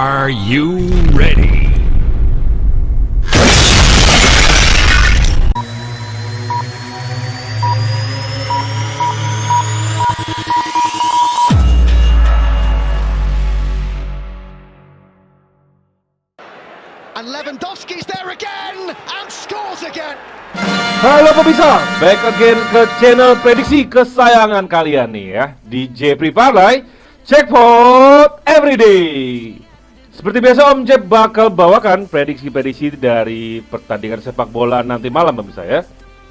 Are you ready? And Lewandowski's there again and scores again. Halo pemirsa, back again ke channel prediksi kesayangan kalian nih ya, DJ Priparlay Jackpot Everyday. Seperti biasa Om Jeb bakal bawakan prediksi-prediksi dari pertandingan sepak bola nanti malam pemirsa ya.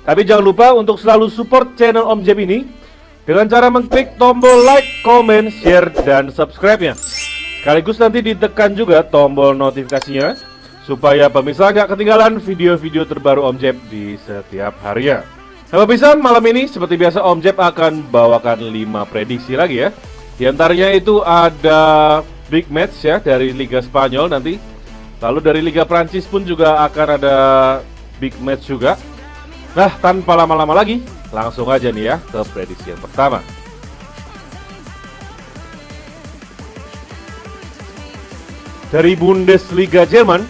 Tapi jangan lupa untuk selalu support channel Om Jeb ini dengan cara mengklik tombol like, comment, share, dan subscribe-nya. Sekaligus nanti ditekan juga tombol notifikasinya supaya pemirsa gak ketinggalan video-video terbaru Om Jeb di setiap harinya. Nah pemirsa, malam ini seperti biasa Om Jeb akan bawakan 5 prediksi lagi ya. Di antaranya itu ada big match ya dari Liga Spanyol nanti. Lalu dari Liga Prancis pun juga akan ada big match juga. Nah tanpa lama-lama lagi, langsung aja nih ya ke prediksi yang pertama. Dari Bundesliga Jerman,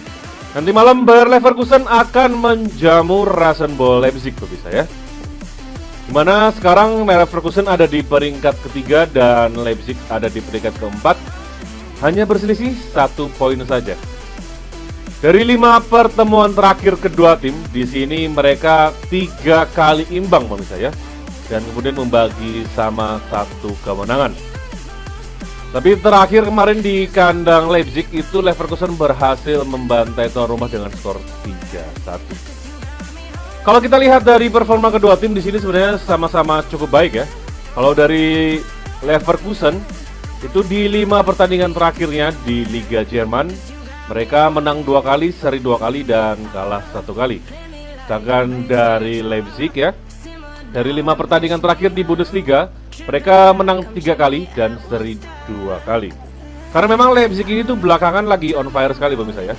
nanti malam Bayer Leverkusen akan menjamu Rasenball Leipzig pemirsa ya. Dimana sekarang Leverkusen ada di peringkat ketiga dan Leipzig ada di peringkat keempat, hanya berselisih 1 poin saja. Dari 5 pertemuan terakhir kedua tim, di sini mereka 3 kali imbang pemirsa ya, dan kemudian membagi sama 1 kemenangan. Tapi terakhir kemarin di kandang Leipzig itu Leverkusen berhasil membantai tuan rumah dengan skor 3-1. Kalau kita lihat dari performa kedua tim di sini sebenarnya sama-sama cukup baik ya. Kalau dari Leverkusen itu di 5 pertandingan terakhirnya di Liga Jerman mereka menang 2 kali, seri 2 kali dan kalah 1 kali. Sedangkan dari Leipzig ya, dari 5 pertandingan terakhir di Bundesliga mereka menang 3 kali dan seri 2 kali. Karena memang Leipzig ini tuh belakangan lagi on fire sekali pemirsa ya.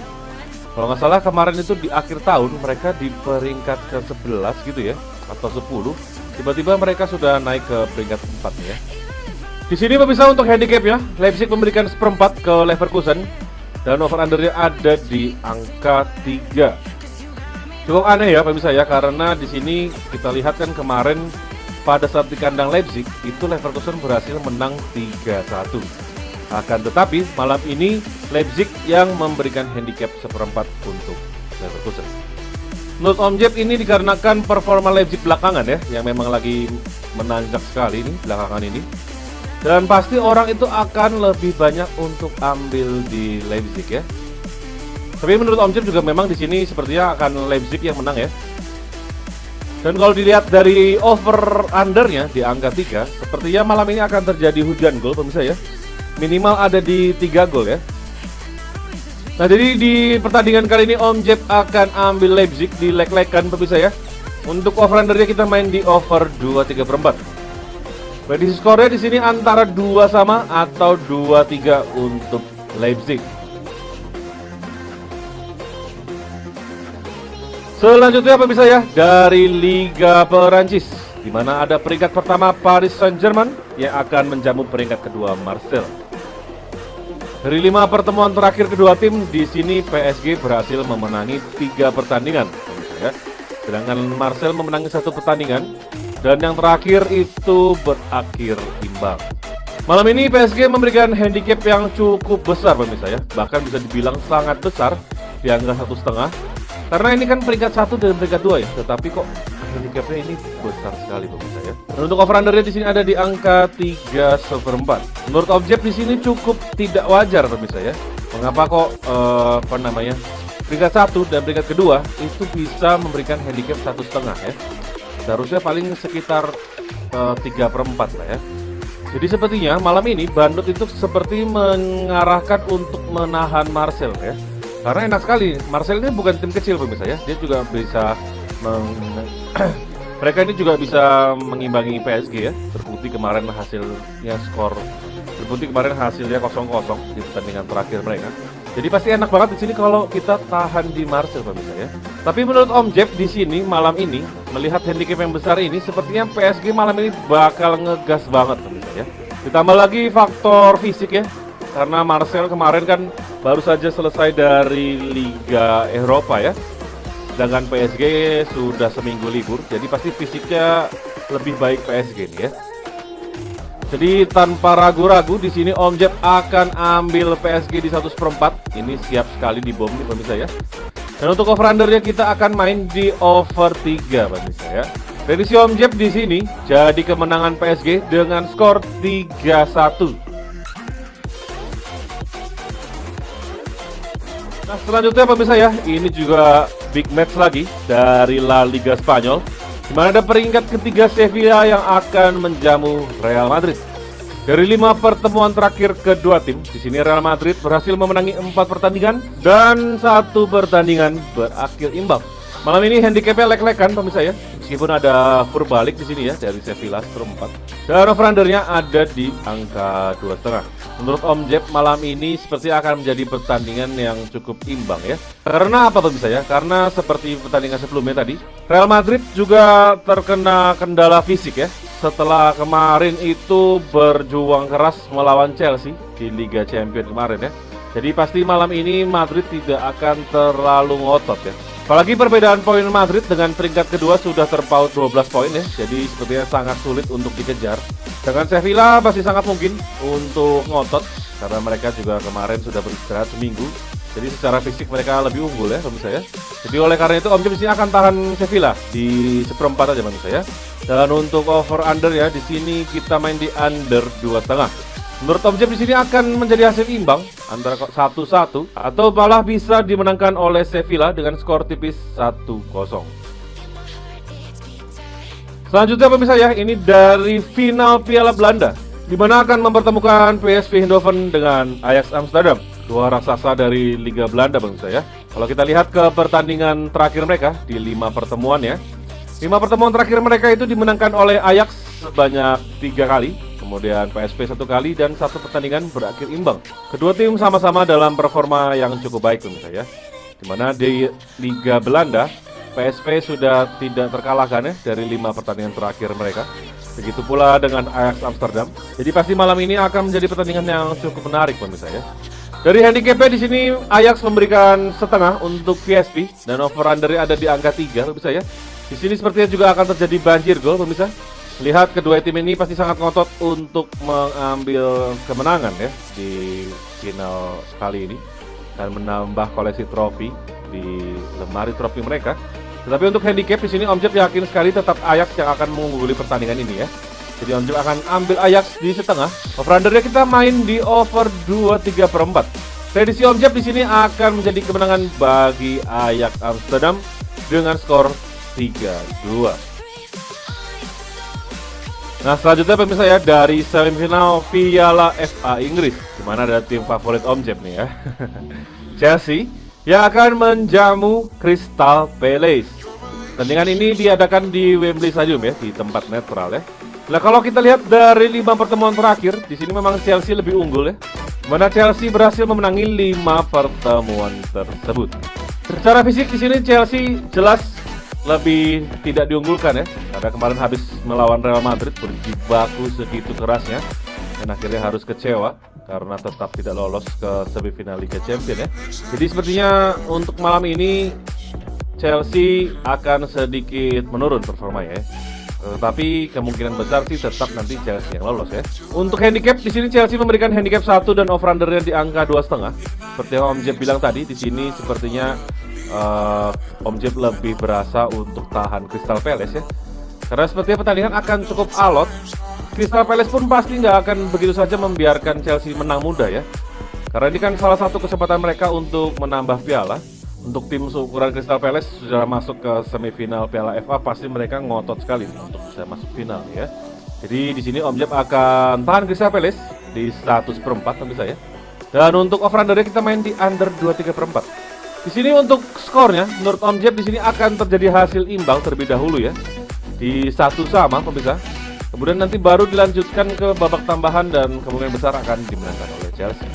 Kalau nggak salah kemarin itu di akhir tahun mereka di peringkat ke-11 gitu ya, atau 10. Tiba-tiba mereka sudah naik ke peringkat 4 ya. Di sini pemirsa untuk handicapnya, Leipzig memberikan seperempat ke Leverkusen dan over-undernya ada di angka 3. Cukup aneh ya pemirsa ya, karena di sini kita lihat kan kemarin pada saat di kandang Leipzig itu Leverkusen berhasil menang 3-1. Akan tetapi malam ini Leipzig yang memberikan handicap seperempat untuk Leverkusen. Menurut Om Jeb ini dikarenakan performa Leipzig belakangan ya, yang memang lagi menanjak sekali ini belakangan ini. Dan pasti orang itu akan lebih banyak untuk ambil di Leipzig ya. Tapi menurut Om Jeb juga memang di sini sepertinya akan Leipzig yang menang ya. Dan kalau dilihat dari over undernya di angka 3, sepertinya malam ini akan terjadi hujan gol pemirsa ya. Minimal ada di 3 gol ya. Nah jadi di pertandingan kali ini Om Jeb akan ambil Leipzig di leg-legan pemirsa ya. Untuk over undernya kita main di over 2/3/4. Prediksi skornya di sini antara 2 sama atau 2-3 untuk Leipzig. Selanjutnya pemirsa ya, dari Liga Perancis, di mana ada peringkat pertama Paris Saint-Germain yang akan menjamu peringkat kedua Marseille. Dari 5 pertemuan terakhir kedua tim, di sini PSG berhasil memenangi 3 pertandingan, pemirsa ya. Sedangkan Marseille memenangi 1 pertandingan dan yang terakhir itu berakhir imbang. Malam ini PSG memberikan handicap yang cukup besar pemirsa ya, bahkan bisa dibilang sangat besar, di angka 1,5. Karena ini kan peringkat 1 dan peringkat 2 ya, tetapi kok handicapnya ini besar sekali pemirsa ya. Dan untuk over undernya di sini ada di angka 3/4. Menurut Om Jeb di sini cukup tidak wajar pemirsa ya. Mengapa kok peringkat 1 dan peringkat kedua itu bisa memberikan handicap 1,5 ya. Seharusnya paling sekitar 3/4 lah ya. Jadi sepertinya malam ini Bandut itu seperti mengarahkan untuk menahan Marseille ya. Karena enak sekali, Marseille ini bukan tim kecil pemirsa ya. Dia juga bisa mereka ini juga bisa mengimbangi PSG ya. Terbukti kemarin hasilnya 0-0 di pertandingan terakhir mereka. Jadi pasti enak banget di sini kalau kita tahan di Marseille pemirsa ya. Tapi menurut Om Jeb di sini malam ini melihat handicap yang besar ini sepertinya PSG malam ini bakal ngegas banget pemirsa ya. Ditambah lagi faktor fisik ya. karena Marcel kemarin kan baru saja selesai dari Liga Eropa ya. Sedangkan PSG sudah seminggu libur, jadi pasti fisiknya lebih baik PSG nih ya. Jadi tanpa ragu-ragu di sini Om Jeb akan ambil PSG di 1/4. Ini siap sekali dibom nih pemirsa ya. Dan untuk over-undernya kita akan main di over 3 pemirsa ya. Prediksi Om Jeb di sini jadi kemenangan PSG dengan skor 3-1. Nah selanjutnya pemirsa ya, ini juga big match lagi dari La Liga Spanyol, di mana ada peringkat ketiga Sevilla yang akan menjamu Real Madrid. Dari 5 pertemuan terakhir kedua tim, di sini Real Madrid berhasil memenangi 4 pertandingan dan 1 pertandingan berakhir imbang. Malam ini handicapnya lek-lekan pemirsa ya, meskipun ada fur balik di sini ya dari Sevilla 1/4. Dan over-undernya ada di angka 2,5. Menurut Om Jeb malam ini seperti akan menjadi pertandingan yang cukup imbang ya. Karena apa pemirsa ya? Karena seperti pertandingan sebelumnya tadi, Real Madrid juga terkena kendala fisik ya. Setelah kemarin itu berjuang keras melawan Chelsea di Liga Champions kemarin ya. Jadi pasti malam ini Madrid tidak akan terlalu ngotot ya. Apalagi perbedaan poin Madrid dengan peringkat kedua sudah terpaut 12 poin ya. Jadi sepertinya sangat sulit untuk dikejar. Dengan Sevilla pasti sangat mungkin untuk ngotot karena mereka juga kemarin sudah beristirahat seminggu. Jadi secara fisik mereka lebih unggul ya pemirsa ya. Jadi oleh karena itu Om Jeb di sini akan tahan Sevilla di 1/4 aja pemirsa ya. Dan untuk over under ya di sini kita main di under 2,5. Menurut Om Jeb di sini akan menjadi hasil imbang antara 1-1 atau malah bisa dimenangkan oleh Sevilla dengan skor tipis 1-0. Selanjutnya pemirsa ya, ini dari final Piala Belanda, di mana akan mempertemukan PSV Eindhoven dengan Ajax Amsterdam, dua raksasa dari Liga Belanda pemirsa ya. Kalau kita lihat ke pertandingan terakhir mereka di 5 pertemuan ya, 5 pertemuan terakhir mereka itu dimenangkan oleh Ajax sebanyak 3 kali, kemudian PSV 1 kali, dan 1 pertandingan berakhir imbang. Kedua tim sama-sama dalam performa yang cukup baik pemirsa ya. Dimana di Liga Belanda PSV sudah tidak terkalahkan ya dari 5 pertandingan terakhir mereka. Begitu pula dengan Ajax Amsterdam. Jadi pasti malam ini akan menjadi pertandingan yang cukup menarik pemirsa ya. Dari handicapnya di sini Ajax memberikan setengah untuk PSV dan over-undernya ada di angka 3 pemirsa ya. Di sini sepertinya juga akan terjadi banjir gol pemirsa. Lihat kedua tim ini pasti sangat ngotot untuk mengambil kemenangan ya di final kali ini dan menambah koleksi trofi di lemari trofi mereka. Tetapi untuk handicap di sini Om Jeb yakin sekali tetap Ajax yang akan mengungguli pertandingan ini ya. Jadi Om Jeb akan ambil Ajax di setengah. Over-undernya kita main di over 2/3/4. Prediksi Om Jeb di sini akan menjadi kemenangan bagi Ajax Amsterdam dengan skor 3-2. Nah selanjutnya pemirsa ya, dari semifinal Piala FA Inggris, di mana ada tim favorit Om Jeb nih ya. Chelsea yang akan menjamu Crystal Palace. Pertandingan ini diadakan di Wembley Stadium ya, di tempat netral ya. Nah kalau kita lihat dari 5 pertemuan terakhir, di sini memang Chelsea lebih unggul ya. Mana Chelsea berhasil memenangi 5 pertemuan tersebut. Secara fisik di sini Chelsea jelas lebih tidak diunggulkan ya, karena kemarin habis melawan Real Madrid berjibaku segitu kerasnya dan akhirnya harus kecewa karena tetap tidak lolos ke semifinal Liga Champions ya. Jadi sepertinya untuk malam ini Chelsea akan sedikit menurun performanya ya. Tetapi kemungkinan besar sih tetap nanti Chelsea yang lolos ya. Untuk handicap di sini Chelsea memberikan handicap 1 dan over-undernya di angka 2,5. Seperti yang Om Jeb bilang tadi, di sini sepertinya Om Jeb lebih berasa untuk tahan Crystal Palace ya. Karena sepertinya pertandingan akan cukup alot. Crystal Palace pun pasti nggak akan begitu saja membiarkan Chelsea menang mudah ya. Karena ini kan salah satu kesempatan mereka untuk menambah piala. Untuk tim seukuran Crystal Palace sudah masuk ke semifinal Piala FA, pasti mereka ngotot sekali untuk bisa masuk final ya. Jadi di sini Om Jeb akan tahan Crystal Palace di 1/4 tentu saja. Dan untuk over-undernya kita main di under 2/3/4. Di sini untuk skornya, menurut Om Jeb di sini akan terjadi hasil imbang terlebih dahulu ya, di 1-1 pemirsa. Kemudian nanti baru dilanjutkan ke babak tambahan dan kemungkinan besar akan dimenangkan oleh Chelsea.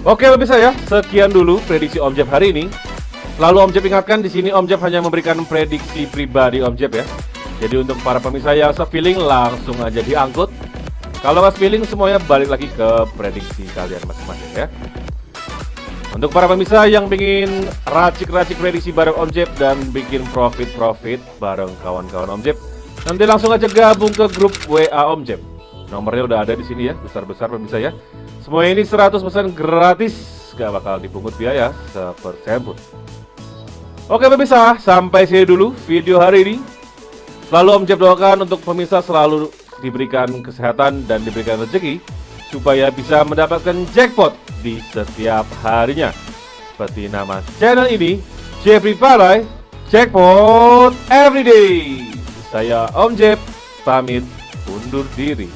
Oke pemirsa ya, sekian dulu prediksi Om Jeb hari ini. Lalu Om Jeb ingatkan di sini Om Jeb hanya memberikan prediksi pribadi Om Jeb ya. Jadi untuk para pemirsa yang se-feeling langsung aja diangkut. Kalau nggak spilling, semuanya balik lagi ke prediksi kalian masing-masing ya. Untuk para pemirsa yang ingin racik-racik prediksi bareng Om Jeb dan bikin profit-profit bareng kawan-kawan Om Jeb, nanti langsung aja gabung ke grup WA Om Jeb. Nomornya udah ada di sini ya, besar-besar pemirsa ya. Semua ini 100% gratis, gak bakal dipungut biaya sepersen pun. Oke pemirsa, sampai sini dulu video hari ini. Lalu Om Jeb doakan untuk pemirsa selalu diberikan kesehatan dan diberikan rezeki supaya bisa mendapatkan jackpot di setiap harinya. Seperti nama channel ini, Jeffrey Palai, Jackpot Everyday. Saya Om Jeb, pamit undur diri.